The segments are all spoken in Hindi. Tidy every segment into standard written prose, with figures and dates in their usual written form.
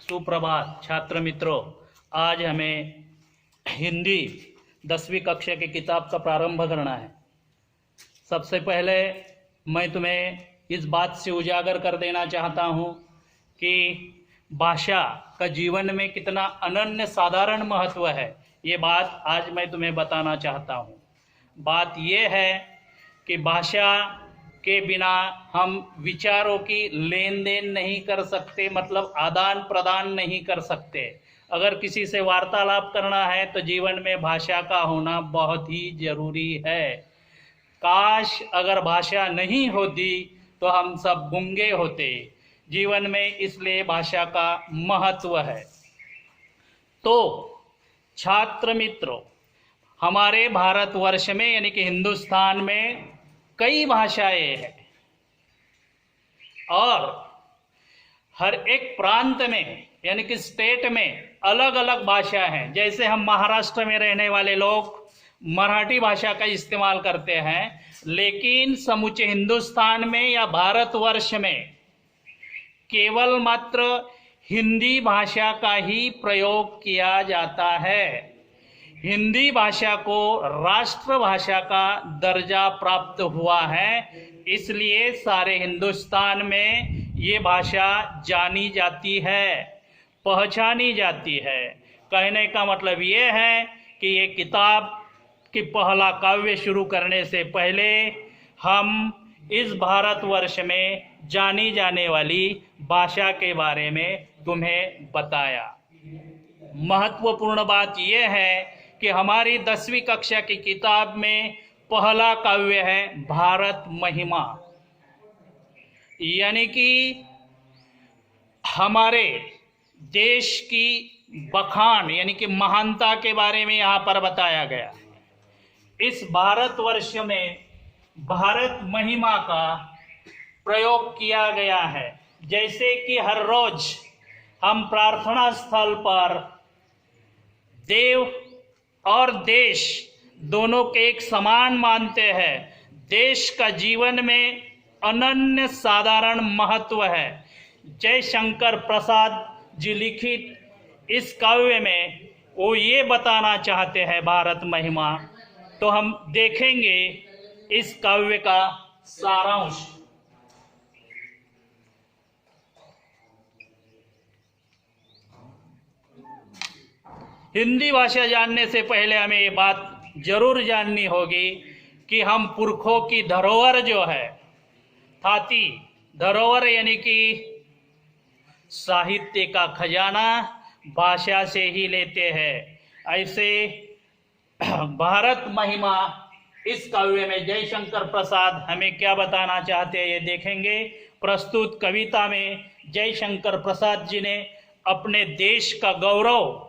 सुप्रभात छात्र मित्रों। आज हमें हिंदी 10वीं कक्षा की किताब का प्रारंभ करना है। सबसे पहले मैं तुम्हें इस बात से उजागर कर देना चाहता हूँ कि भाषा का जीवन में कितना अनन्य साधारण महत्व है। ये बात आज मैं तुम्हें बताना चाहता हूँ। बात यह है कि भाषा के बिना हम विचारों की लेन देन नहीं कर सकते, मतलब आदान प्रदान नहीं कर सकते। अगर किसी से वार्तालाप करना है तो जीवन में भाषा का होना बहुत ही जरूरी है। काश अगर भाषा नहीं होती तो हम सब गूंगे होते जीवन में, इसलिए भाषा का महत्व है। तो छात्र मित्रों, हमारे भारतवर्ष में यानी कि हिंदुस्तान में कई भाषाएं हैं और हर एक प्रांत में यानी कि स्टेट में अलग अलग भाषा हैं। जैसे हम महाराष्ट्र में रहने वाले लोग मराठी भाषा का इस्तेमाल करते हैं, लेकिन समूचे हिंदुस्तान में या भारतवर्ष में केवल मात्र हिंदी भाषा का ही प्रयोग किया जाता है। हिंदी भाषा को राष्ट्रभाषा का दर्जा प्राप्त हुआ है, इसलिए सारे हिंदुस्तान में ये भाषा जानी जाती है, पहचानी जाती है। कहने का मतलब ये है कि ये किताब की पहला काव्य शुरू करने से पहले हम इस भारतवर्ष में जानी जाने वाली भाषा के बारे में तुम्हें बताया। महत्वपूर्ण बात यह है कि हमारी 10वीं कक्षा की किताब में पहला काव्य है भारत महिमा, यानी कि हमारे देश की बखान यानी कि महानता के बारे में यहाँ पर बताया गया। इस भारतवर्ष में भारत महिमा का प्रयोग किया गया है। जैसे कि हर रोज हम प्रार्थना स्थल पर देव और देश दोनों के एक समान मानते हैं। देश का जीवन में अनन्य साधारण महत्व है। जयशंकर प्रसाद जी लिखित इस काव्य में वो ये बताना चाहते हैं भारत महिमा। तो हम देखेंगे इस काव्य का सारांश। हिंदी भाषा जानने से पहले हमें ये बात जरूर जाननी होगी कि हम पुरखों की धरोहर जो है, थाती धरोहर यानी कि साहित्य का खजाना भाषा से ही लेते हैं। ऐसे भारत महिमा इस काव्य में जयशंकर प्रसाद हमें क्या बताना चाहते हैं ये देखेंगे। प्रस्तुत कविता में जयशंकर प्रसाद जी ने अपने देश का गौरव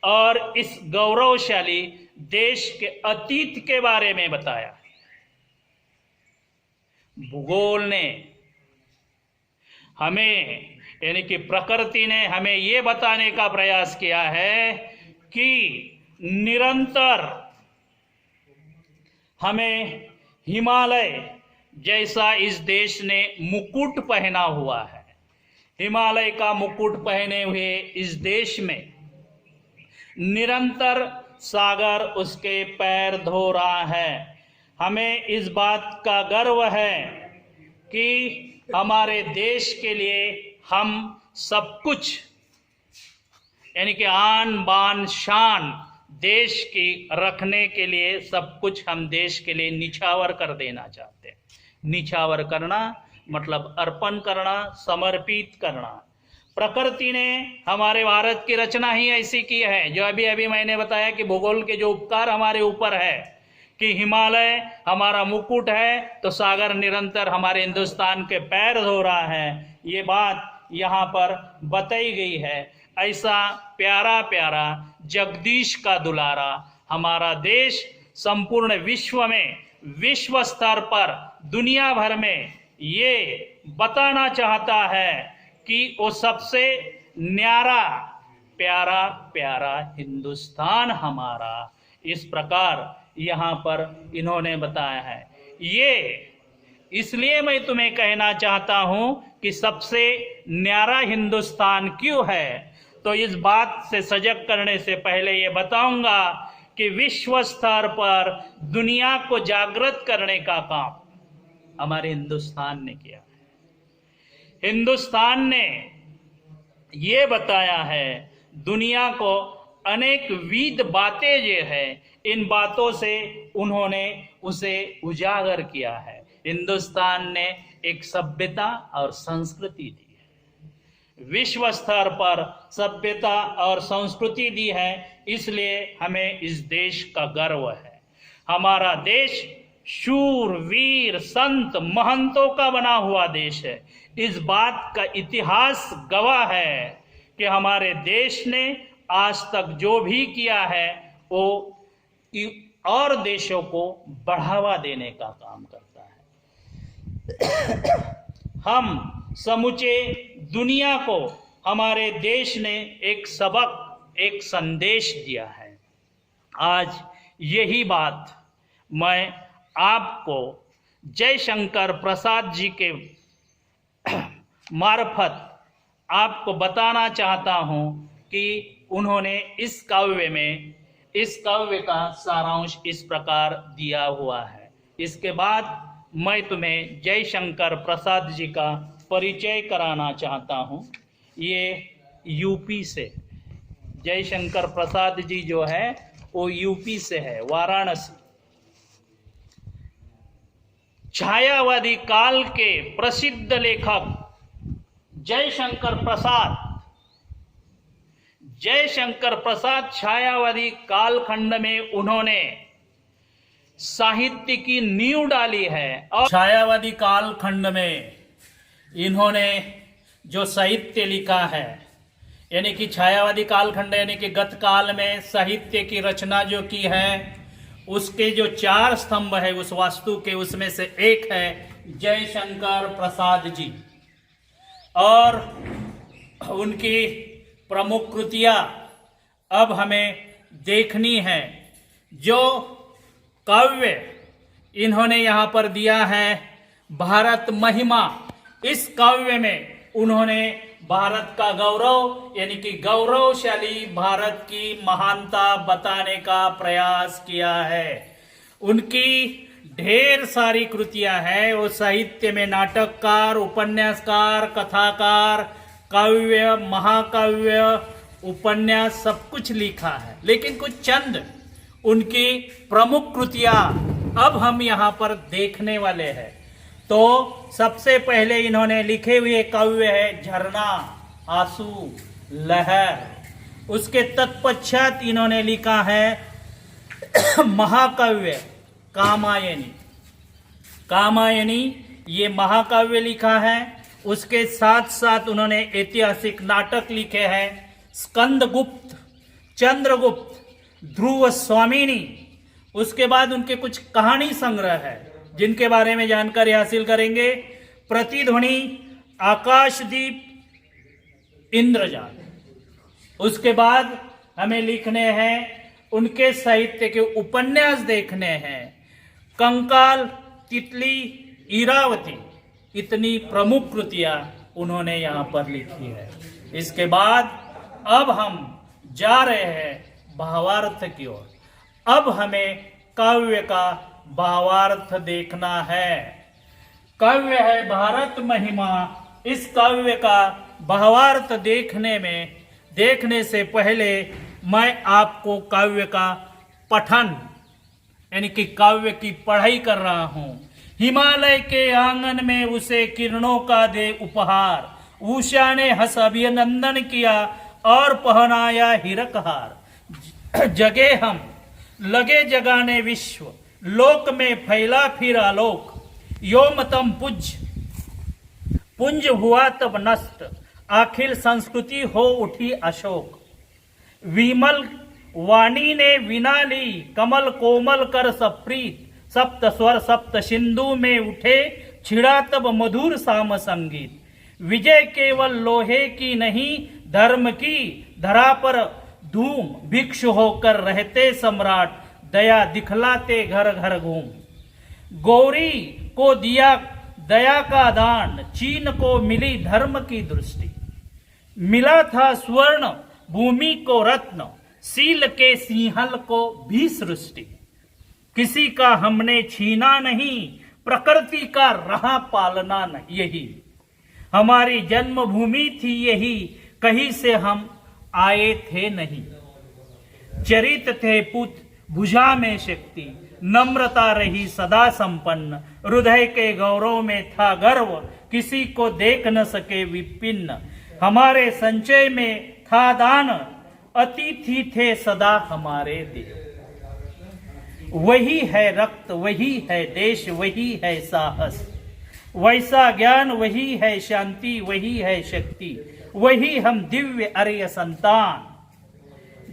और इस गौरवशाली देश के अतीत के बारे में बताया। भूगोल ने हमें यानी कि प्रकृति ने हमें ये बताने का प्रयास किया है कि निरंतर हमें हिमालय जैसा इस देश ने मुकुट पहना हुआ है। हिमालय का मुकुट पहने हुए इस देश में निरंतर सागर उसके पैर धो रहा है। हमें इस बात का गर्व है कि हमारे देश के लिए हम सब कुछ यानी कि आन बान शान देश की रखने के लिए सब कुछ हम देश के लिए निछावर कर देना चाहते हैं। निछावर करना मतलब अर्पण करना, समर्पित करना। प्रकृति ने हमारे भारत की रचना ही ऐसी की है, जो अभी अभी मैंने बताया कि भूगोल के जो उपकार हमारे ऊपर है कि हिमालय हमारा मुकुट है तो सागर निरंतर हमारे हिंदुस्तान के पैर धो रहा है। ये बात यहाँ पर बताई गई है। ऐसा प्यारा प्यारा जगदीश का दुलारा हमारा देश संपूर्ण विश्व में, विश्व स्तर पर, दुनिया भर में ये बताना चाहता है कि वो सबसे न्यारा प्यारा प्यारा हिंदुस्तान हमारा। इस प्रकार यहाँ पर इन्होंने बताया है। ये इसलिए मैं तुम्हें कहना चाहता हूँ कि सबसे न्यारा हिंदुस्तान क्यों है। तो इस बात से सजग करने से पहले ये बताऊंगा कि विश्व स्तर पर दुनिया को जागृत करने का काम हमारे हिंदुस्तान ने किया है। हिंदुस्तान ने ये बताया है दुनिया को अनेक विध बातें जो है, इन बातों से उन्होंने उसे उजागर किया है। हिंदुस्तान ने एक सभ्यता और संस्कृति दी है, विश्व स्तर पर सभ्यता और संस्कृति दी है, इसलिए हमें इस देश का गर्व है। हमारा देश शूर वीर संत महंतों का बना हुआ देश है। इस बात का इतिहास गवाह है कि हमारे देश ने आज तक जो भी किया है वो और देशों को बढ़ावा देने का काम करता है। हम समूचे दुनिया को हमारे देश ने एक सबक, एक संदेश दिया है। आज यही बात मैं आपको जयशंकर प्रसाद जी के मार्फत आपको बताना चाहता हूं कि उन्होंने इस काव्य का सारांश इस प्रकार दिया हुआ है। इसके बाद मैं तुम्हें जयशंकर प्रसाद जी का परिचय कराना चाहता हूं। ये यूपी से जयशंकर प्रसाद जी जो है वो यूपी से है, वाराणसी। छायावादी काल के प्रसिद्ध लेखक जयशंकर प्रसाद छायावादी कालखंड में उन्होंने साहित्य की नींव डाली है। और छायावादी कालखंड में इन्होंने जो साहित्य लिखा है, यानी कि छायावादी कालखंड यानी कि गत काल में साहित्य की रचना जो की है, उसके जो 4 स्तंभ है उस वास्तु के, उसमें से एक है जयशंकर प्रसाद जी। और उनकी प्रमुख कृतियां अब हमें देखनी है। जो काव्य इन्होंने यहाँ पर दिया है भारत महिमा, इस काव्य में उन्होंने भारत का गौरव यानी कि गौरवशाली भारत की महानता बताने का प्रयास किया है। उनकी ढेर सारी कृतियां हैं। वो साहित्य में नाटककार, उपन्यासकार, कथाकार, काव्य, महाकाव्य, उपन्यास सब कुछ लिखा है। लेकिन कुछ चंद उनकी प्रमुख कृतियां अब हम यहाँ पर देखने वाले हैं। तो सबसे पहले इन्होंने लिखे हुए काव्य है झरना, आंसू, लहर। उसके तत्पश्चात इन्होंने लिखा है महाकाव्य कामायनी, ये महाकाव्य लिखा है। उसके साथ साथ उन्होंने ऐतिहासिक नाटक लिखे हैं स्कंदगुप्त, चंद्रगुप्त, ध्रुव स्वामिनी। उसके बाद उनके कुछ कहानी संग्रह है जिनके बारे में जानकारी हासिल करेंगे। प्रतिध्वनि, आकाशदीप, इंद्रजाल। उसके बाद हमें लिखने हैं उनके साहित्य के उपन्यास देखने हैं कंकाल, तितली, इरावती। इतनी प्रमुख कृतियां उन्होंने यहाँ पर लिखी है। इसके बाद अब हम जा रहे हैं भावार्थ की ओर। अब हमें काव्य का भावार्थ देखना है। काव्य है भारत महिमा। इस काव्य का भावार्थ देखने से पहले मैं आपको काव्य का पठन यानी कि काव्य की पढ़ाई कर रहा हूं। हिमालय के आंगन में उसे किरणों का दे उपहार, उषा ने हंस अभिनंदन किया और पहनाया हीरकहार। जगे हम लगे जगाने विश्व, लोक में फैला फिर आलोक। योमतम पुंज हुआ तब नष्ट, अखिल संस्कृति हो उठी अशोक। विमल वाणी ने विना ली, कमल कोमल कर सप्रीत। सप्त स्वर सप्त सिंधु में उठे, छिड़ा तब मधुर साम संगीत। विजय केवल लोहे की नहीं, धर्म की धरा पर धूम। भिक्षु होकर रहते सम्राट, दया दिखलाते घर घर घूम। गौरी को दिया दया का दान, चीन को मिली धर्म की दृष्टि। मिला था स्वर्ण भूमि को रत्न, सील के सिंहल को भी सृष्टि। किसी का हमने छीना नहीं, प्रकृति का रहा पालना नहीं। यही हमारी जन्मभूमि थी, यही कहीं से हम आए थे नहीं। चरित थे पुत भुजा में शक्ति, नम्रता रही सदा संपन्न। हृदय के गौरव में था गर्व, किसी को देख न सके विपिन्न। हमारे संचय में था दान, अतिथि थे सदा हमारे देव। वही है रक्त, वही है देश, वही है साहस, वैसा ज्ञान, वही है शांति, वही है शक्ति, वही हम दिव्य आर्य संतान।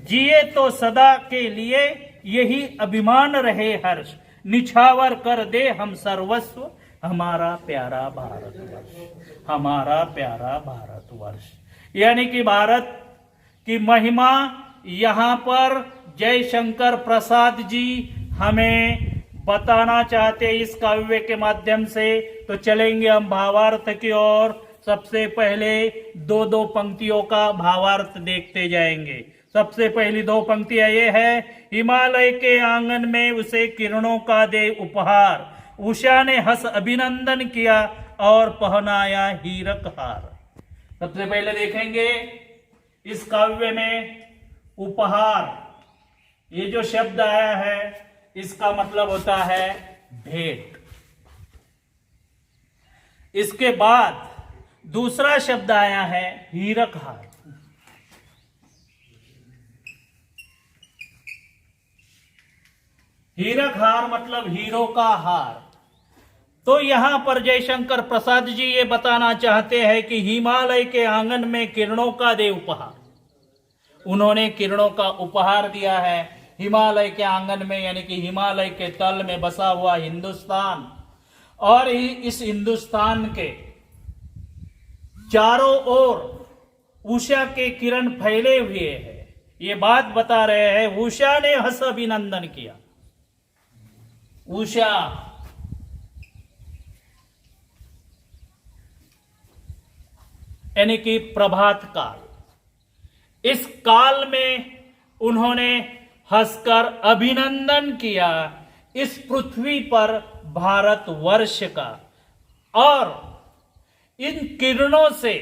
जिए तो सदा के लिए यही अभिमान रहे हर्ष, निछावर कर दे हम सर्वस्व हमारा प्यारा भारतवर्ष, हमारा प्यारा भारतवर्ष। यानी कि भारत की महिमा यहाँ पर जयशंकर प्रसाद जी हमें बताना चाहते इस काव्य के माध्यम से। तो चलेंगे हम भावार्थ की ओर। सबसे पहले दो दो पंक्तियों का भावार्थ देखते जाएंगे। सबसे पहली दो पंक्तियां ये है, हिमालय के आंगन में उसे किरणों का दे उपहार, उषा ने हंस अभिनंदन किया और पहनाया हीरक हार। सबसे पहले देखेंगे इस काव्य में उपहार, ये जो शब्द आया है इसका मतलब होता है भेंट। इसके बाद दूसरा शब्द आया है हीरक हार। हीरक हार मतलब हीरो का हार। तो यहां पर जयशंकर प्रसाद जी ये बताना चाहते हैं कि हिमालय के आंगन में किरणों का दे उपहार। उन्होंने किरणों का उपहार दिया है हिमालय के आंगन में, यानी कि हिमालय के तल में बसा हुआ हिंदुस्तान। और इस हिंदुस्तान के चारों ओर उषा के किरण फैले हुए हैं। ये बात बता रहे हैं, उषा ने हंस अभिनंदन किया। उषा यानी कि प्रभात काल। इस काल में उन्होंने हंसकर अभिनंदन किया इस पृथ्वी पर भारतवर्ष का। और इन किरणों से,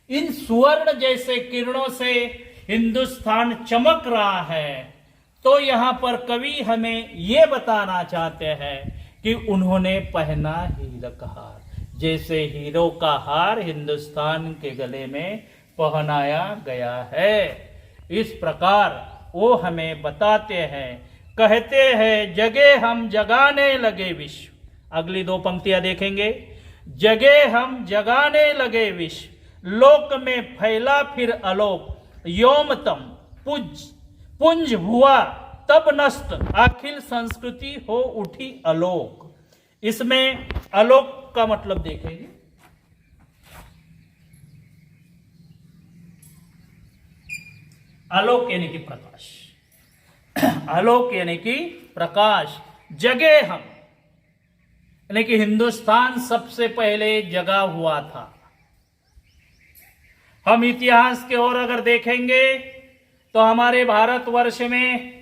इन सुवर्ण जैसे किरणों से हिंदुस्तान चमक रहा है। तो यहां पर कवि हमें यह बताना चाहते हैं कि उन्होंने पहना हीरक हार, जैसे हीरो का हार हिंदुस्तान के गले में पहनाया गया है। इस प्रकार वो हमें बताते हैं, कहते हैं जगे हम जगाने लगे विश्व। अगली दो पंक्तियां देखेंगे। जगे हम जगाने लगे विश्व, लोक में फैला फिर आलोक, योमतम पुंज हुआ तब नष्ट, अखिल संस्कृति हो उठी आलोक। इसमें आलोक का मतलब देखेंगे। आलोक यानी कि प्रकाश, आलोक यानी कि प्रकाश। जगे हम यानी कि हिंदुस्तान सबसे पहले जगा हुआ था। हम इतिहास के ओर अगर देखेंगे तो हमारे भारतवर्ष में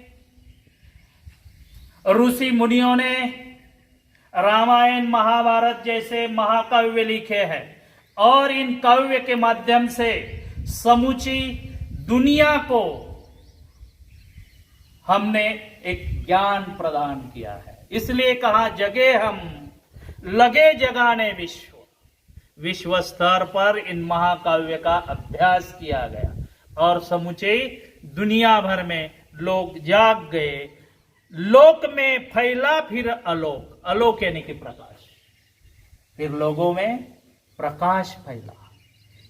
ऋषि मुनियों ने रामायण महाभारत जैसे महाकाव्य लिखे हैं और इन काव्य के माध्यम से समूची दुनिया को हमने एक ज्ञान प्रदान किया है। इसलिए कहा जगे हम लगे जगाने विश्व। विश्व स्तर पर इन महाकाव्य का अभ्यास किया गया और समूचे दुनिया भर में लोग जाग गए। लोक में फैला फिर आलोक, आलोक यानी कि प्रकाश, फिर लोगों में प्रकाश फैला।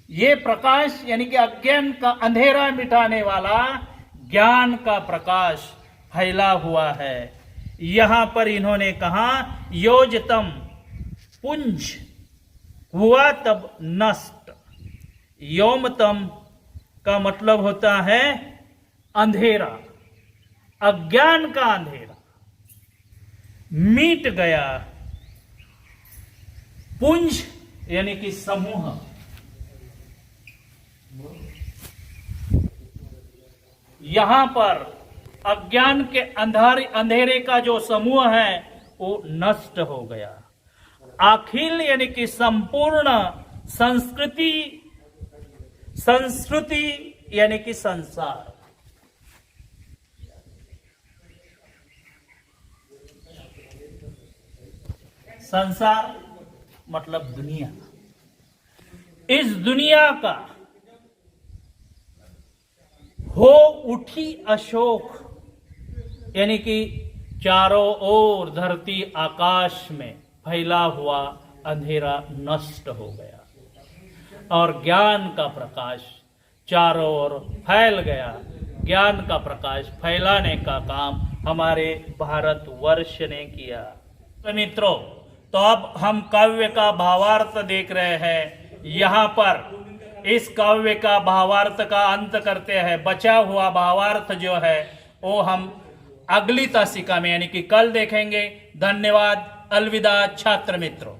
ये प्रकाश यानी कि अज्ञान का अंधेरा मिटाने वाला ज्ञान का प्रकाश फैला हुआ है। यहां पर इन्होंने कहा योजतम पुंज हुआ तब नष्ट। योमतम का मतलब होता है अंधेरा, अज्ञान का अंधेरा मिट गया। पुंज यानी कि समूह, यहाँ पर अज्ञान के अंधेरे का जो समूह है वो नष्ट हो गया। अखिल यानी कि संपूर्ण संस्कृति यानी कि संसार। संसार मतलब दुनिया। इस दुनिया का हो उठी अशोक यानी कि चारों ओर धरती आकाश में फैला हुआ अंधेरा नष्ट हो गया और ज्ञान का प्रकाश चारों ओर फैल गया। ज्ञान का प्रकाश फैलाने का काम हमारे भारतवर्ष ने किया। तो मित्रों, तो अब हम काव्य का भावार्थ देख रहे हैं। यहाँ पर इस काव्य का भावार्थ का अंत करते हैं। बचा हुआ भावार्थ जो है वो हम अगली तासिका में यानी कि कल देखेंगे। धन्यवाद। अलविदा छात्र मित्रों।